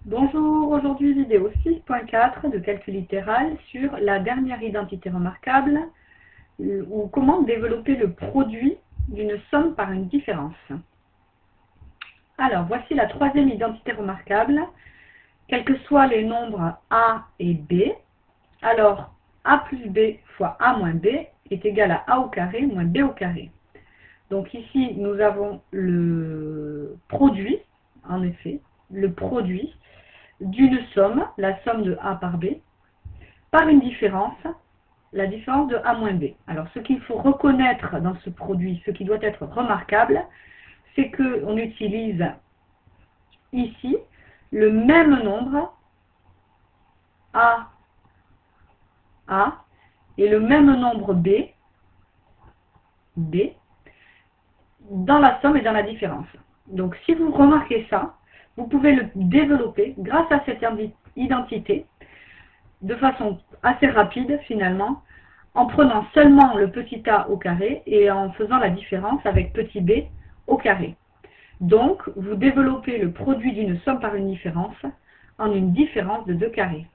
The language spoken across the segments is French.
Bonjour, aujourd'hui vidéo 6.4 de calcul littéral sur la dernière identité remarquable ou comment développer le produit d'une somme par une différence. Alors voici la troisième identité remarquable, quels que soient les nombres a et b. Alors a plus b fois a moins b est égal à a au carré moins b au carré. Donc ici nous avons le produit, en effet, le produit d'une somme, la somme de a par b, par une différence, la différence de a moins b. Alors ce qu'il faut reconnaître dans ce produit, ce qui doit être remarquable, c'est qu'on utilise ici le même nombre a et le même nombre b dans la somme et dans la différence. Donc si vous remarquez ça, vous pouvez le développer grâce à cette identité de façon assez rapide finalement, en prenant seulement le petit a au carré et en faisant la différence avec petit b au carré. Donc, vous développez le produit d'une somme par une différence en une différence de 2 carrés.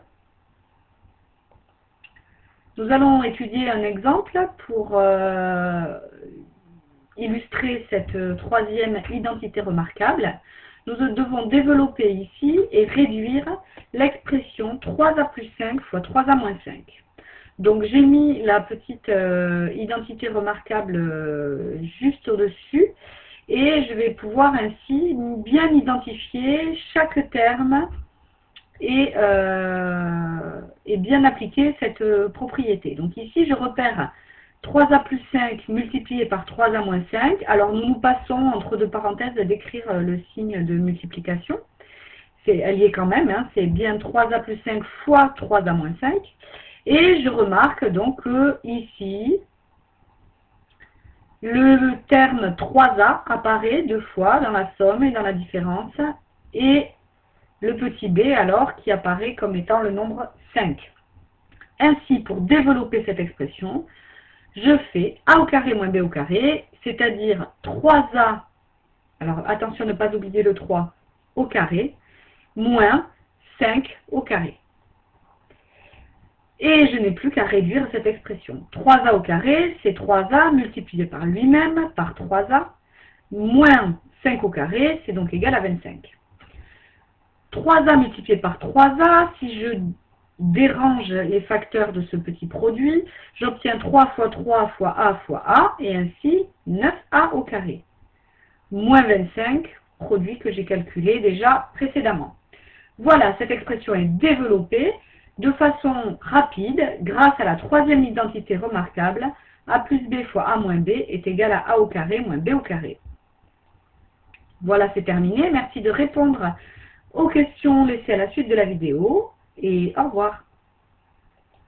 Nous allons étudier un exemple pour illustrer cette troisième identité remarquable. Nous devons développer ici et réduire l'expression 3a plus 5 fois 3a moins 5. Donc j'ai mis la petite identité remarquable juste au-dessus et je vais pouvoir ainsi bien identifier chaque terme et bien appliquer cette propriété. Donc ici je repère 3a plus 5 multiplié par 3a moins 5. Alors nous nous passons entre deux parenthèses d'écrire le signe de multiplication. Elle y est quand même, hein, c'est bien 3a plus 5 fois 3a moins 5. Et je remarque donc que ici, le terme 3a apparaît deux fois dans la somme et dans la différence. Et le petit b alors qui apparaît comme étant le nombre 5. Ainsi, pour développer cette expression, je fais a au carré moins b au carré, c'est-à-dire 3a, alors attention à ne pas oublier le 3 au carré, moins 5 au carré. Et je n'ai plus qu'à réduire cette expression. 3a au carré, c'est 3a multiplié par lui-même, par 3a, moins 5 au carré, c'est donc égal à 25. 3a multiplié par 3a, si je dérange les facteurs de ce petit produit, j'obtiens 3 fois 3 fois a, et ainsi 9a au carré. Moins 25, produit que j'ai calculé déjà précédemment. Voilà, cette expression est développée de façon rapide grâce à la troisième identité remarquable, a plus b fois a moins b est égal à a au carré moins b au carré. Voilà, c'est terminé. Merci de répondre aux questions laissées à la suite de la vidéo et au revoir.